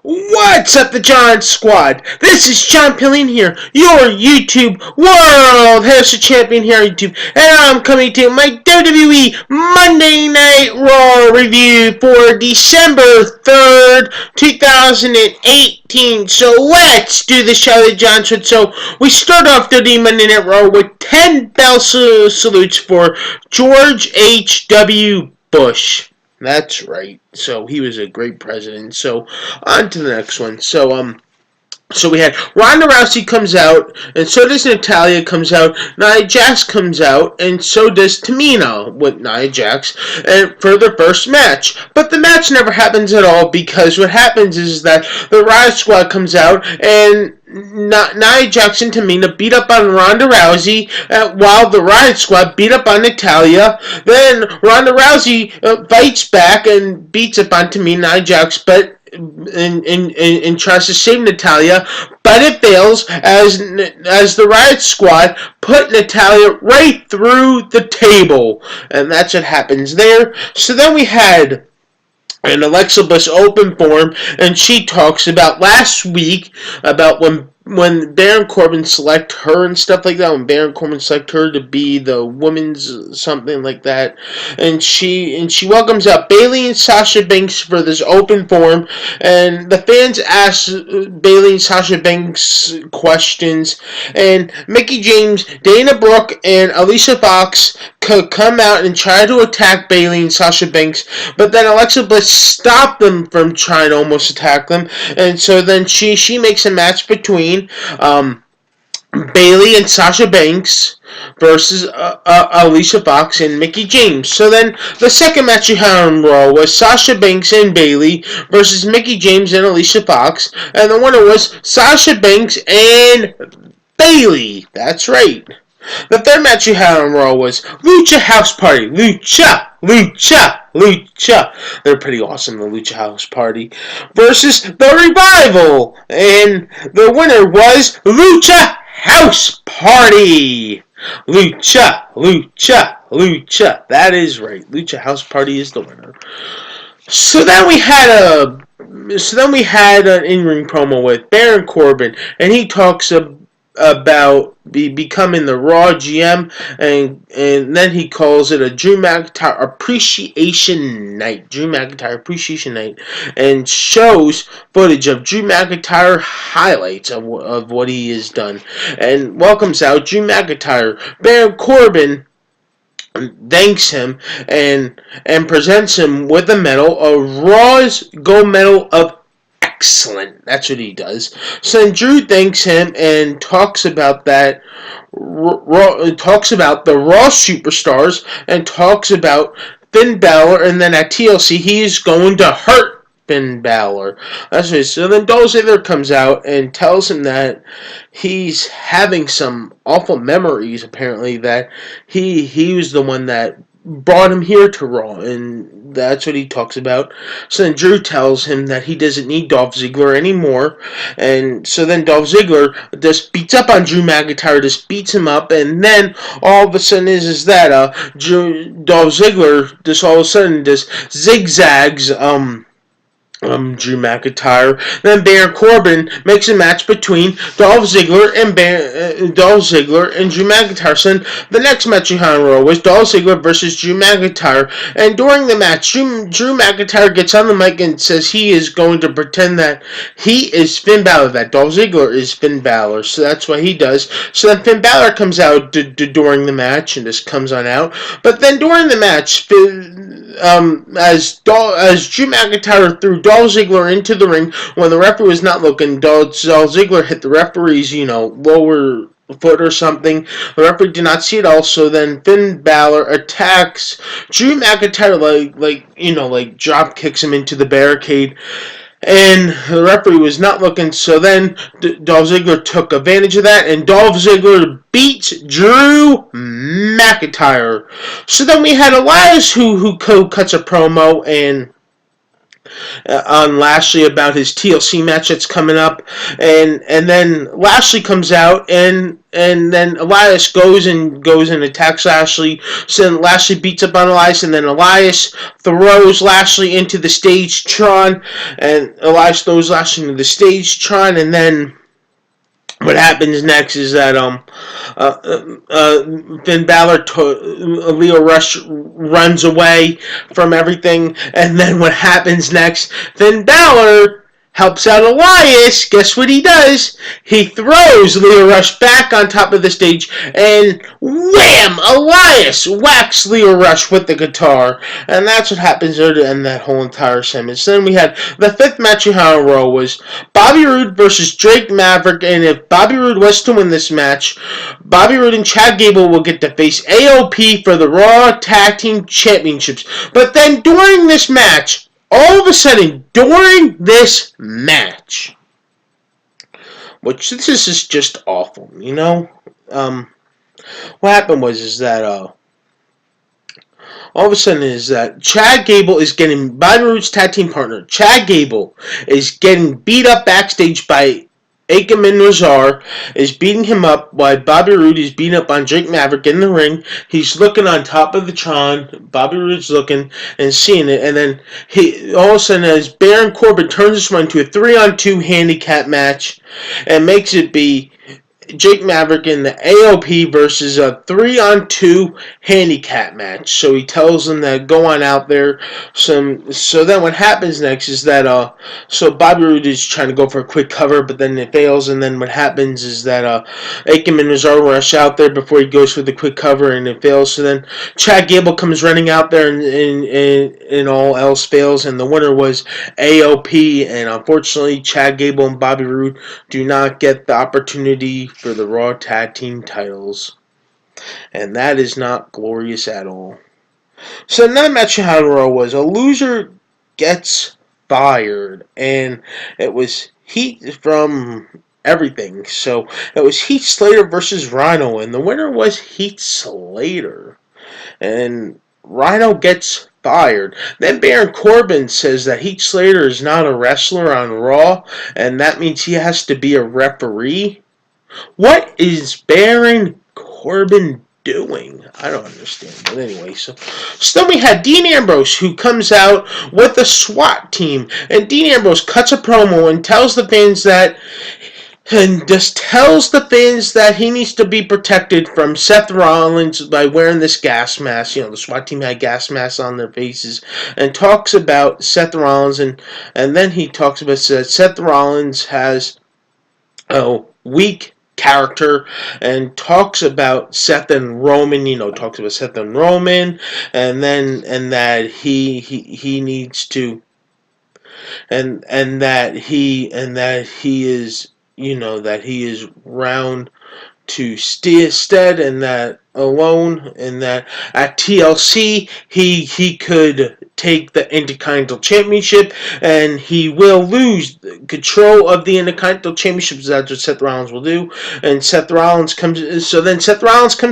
What's up, the John Squad? This is John Pilling here, your YouTube World Heavyweight Champion here on YouTube, and I'm coming to my WWE Monday Night Raw review for December 3rd, 2018. So let's do the show that John said. So we start off WWE Monday Night Raw with 10 bell salutes for George H.W. Bush. That's right. So he was a great president. So on to the next one. So we had Ronda Rousey comes out, and so does Natalya comes out. Nia Jax comes out, and so does Tamina with Nia Jax, and for the first match. But the match never happens at all because what happens is that the Riot Squad comes out and Nia Jax and Tamina beat up on Ronda Rousey while the Riot Squad beat up on Natalya. Then Ronda Rousey fights back and beats up on Tamina, Nia Jax, but and tries to save Natalya, but it fails as the Riot Squad put Natalya right through the table, and that's what happens there. So then we had an Alexa Bliss open forum, and she talks about last week about when Baron Corbin select her and stuff like that, when Baron Corbin select her to be the women's something like that, and she welcomes out Bayley and Sasha Banks for this open forum, and the fans ask Bayley and Sasha Banks questions, and Mickie James, Dana Brooke, and Alicia Fox could come out and try to attack Bayley and Sasha Banks, but then Alexa Bliss stopped them from trying to almost attack them, and so then she makes a match between Bayley and Sasha Banks versus Alicia Fox and Mickie James. So then the second match you had on Raw was Sasha Banks and Bayley versus Mickie James and Alicia Fox, and the winner was Sasha Banks and Bayley. That's right. The third match you had on Raw was Lucha House Party. Lucha. They're pretty awesome, the Lucha House Party. Versus The Revival. And the winner was Lucha House Party. Lucha. That is right. Lucha House Party is the winner. So then we had an in-ring promo with Baron Corbin, and he talks about becoming the Raw GM, and then he calls it a Drew McIntyre Appreciation Night, and shows footage of Drew McIntyre highlights of what he has done, and welcomes out Drew McIntyre. Baron Corbin thanks him and presents him with a medal, a Raw's Gold Medal of Excellent. That's what he does. So then Drew thanks him and talks about that. Talks about the Raw superstars and talks about Finn Balor, and then at TLC he's going to hurt Finn Balor. That's right. So then Dolph Ziggler comes out and tells him that he's having some awful memories. Apparently that he was the one that brought him here to Raw, and that's what he talks about. So then Drew tells him that he doesn't need Dolph Ziggler anymore, and so then Dolph Ziggler just beats up on Drew McIntyre, just beats him up, and then all of a sudden is that Dolph Ziggler just all of a sudden just zigzags Drew McIntyre. Then Baron Corbin makes a match between Dolph Ziggler and Drew McIntyre. So the next match you had on Raw was Dolph Ziggler versus Drew McIntyre. And during the match, Drew McIntyre gets on the mic and says he is going to pretend that he is Finn Balor, that Dolph Ziggler is Finn Balor. So that's what he does. So then Finn Balor comes out during the match and just comes on out. But then during the match, as Drew McIntyre threw Dolph Ziggler into the ring when the referee was not looking, Dolph Ziggler hit the referee's, lower foot or something. The referee did not see it all, so then Finn Balor attacks Drew McIntyre, like drop kicks him into the barricade. And the referee was not looking, so then Dolph Ziggler took advantage of that, and Dolph Ziggler beats Drew McIntyre. So then we had Elias who cuts a promo and on Lashley about his TLC match that's coming up, and then Lashley comes out and then Elias goes and attacks Lashley. So then Lashley beats up on Elias, and then Elias throws Lashley into the stage Tron, and Elias throws Lashley into the stage Tron, and then what happens next is that Finn Balor, Leo Rush runs away from everything, and then what happens next? Finn Balor helps out Elias. Guess what he does? He throws Leo Rush back on top of the stage, and wham! Elias whacks Leo Rush with the guitar, and that's what happens there to end that whole entire segment. So then we had the fifth match in Raw was Bobby Roode versus Drake Maverick, and if Bobby Roode was to win this match, Bobby Roode and Chad Gable will get to face AOP for the Raw Tag Team Championships. But then during this match, all of a sudden, during this match, which this is just awful, you know, what happened was is that all of a sudden is that Chad Gable is getting Bobby Roode's tag team partner. Chad Gable is getting beat up backstage by Akam and Razor is beating him up while Bobby Roode is beating up on Drake Maverick in the ring. He's looking on top of the Tron. Bobby Roode's looking and seeing it. And then he all of a sudden, as Baron Corbin turns this one into a 3-on-2 handicap match and makes it be Jake Maverick in the AOP versus a 3-on-2 handicap match. So he tells them that go on out there. So then what happens next is that so Bobby Roode is trying to go for a quick cover, but then it fails. And then what happens is that Akam and Razor rush out there before he goes for the quick cover, and it fails. So then Chad Gable comes running out there, and all else fails. And the winner was AOP. And unfortunately, Chad Gable and Bobby Roode do not get the opportunity for the Raw Tag Team titles. And that is not glorious at all. So another match in Raw was a loser gets fired. And it was heat from everything. So it was Heath Slater versus Rhino. And the winner was Heath Slater. And Rhino gets fired. Then Baron Corbin says that Heath Slater is not a wrestler on Raw. And that means he has to be a referee. What is Baron Corbin doing? I don't understand. But anyway, so then we had Dean Ambrose, who comes out with a SWAT team. And Dean Ambrose cuts a promo and tells the fans that he needs to be protected from Seth Rollins by wearing this gas mask. You know, the SWAT team had gas masks on their faces, and talks about Seth Rollins, and then he talks about Seth Rollins has weak character, and talks about Seth and Roman, and then that he needs to, and that he is, that he is round to Stead, and that alone, and that at TLC he could take the Intercontinental Championship, and he will lose control of the Intercontinental Championship. That's what Seth Rollins will do. And Seth Rollins comes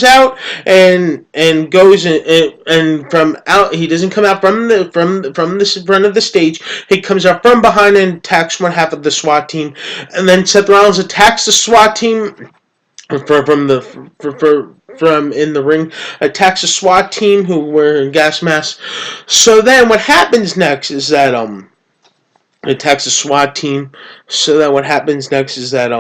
out and goes and from out. He doesn't come out from the front of the stage. He comes out from behind and attacks one half of the SWAT team, and then Seth Rollins attacks the SWAT team from in the ring, attacks a SWAT team who wear gas masks. So then what happens next is that attacks a SWAT team. So then what happens next is that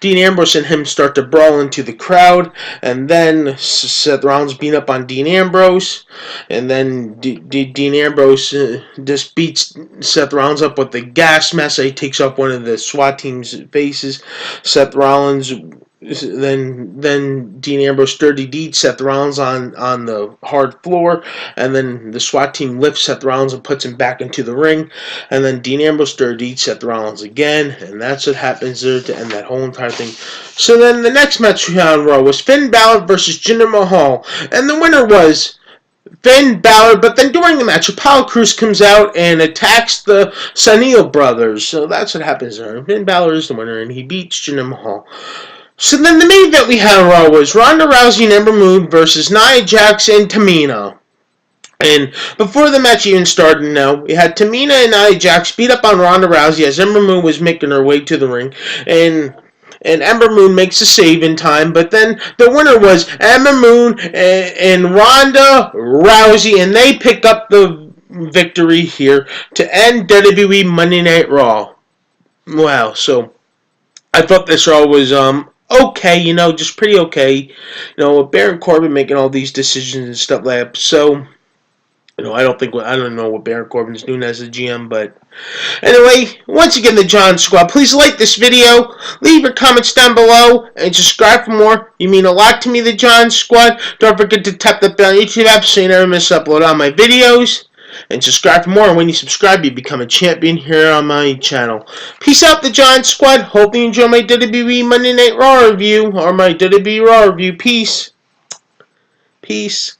Dean Ambrose and him start to brawl into the crowd, and then Seth Rollins beat up on Dean Ambrose, and then Dean Ambrose just beats Seth Rollins up with the gas mask. He takes off one of the SWAT team's faces. Seth Rollins then Dean Ambrose dirty deeds Seth Rollins on the hard floor, and then the SWAT team lifts Seth Rollins and puts him back into the ring, and then Dean Ambrose dirty deeds Seth Rollins again, and that's what happens there to end that whole entire thing. So then the next match we had on Raw was Finn Balor versus Jinder Mahal, and the winner was Finn Balor. But then during the match, Apollo Crews comes out and attacks the Sunil brothers. So that's what happens there. Finn Balor is the winner, and he beats Jinder Mahal. So then the main event we had on Raw was Ronda Rousey and Ember Moon versus Nia Jax and Tamina. And before the match even started, we had Tamina and Nia Jax beat up on Ronda Rousey as Ember Moon was making her way to the ring. And and Ember Moon makes a save in time, but then the winner was Ember Moon and Ronda Rousey, and they pick up the victory here to end WWE Monday Night Raw. Wow, so I thought this Raw was okay, just pretty okay. With Baron Corbin making all these decisions and stuff like that. So, I don't know what Baron Corbin's doing as a GM, but anyway, once again, the John Squad, please like this video, leave your comments down below, and subscribe for more. You mean a lot to me, the John Squad. Don't forget to tap the bell on YouTube app so you never miss upload on my videos. And subscribe for more. And when you subscribe, you become a champion here on my channel. Peace out, the John Squad. Hope you enjoy my WWE Monday Night Raw review, or my WWE Raw review. Peace. Peace.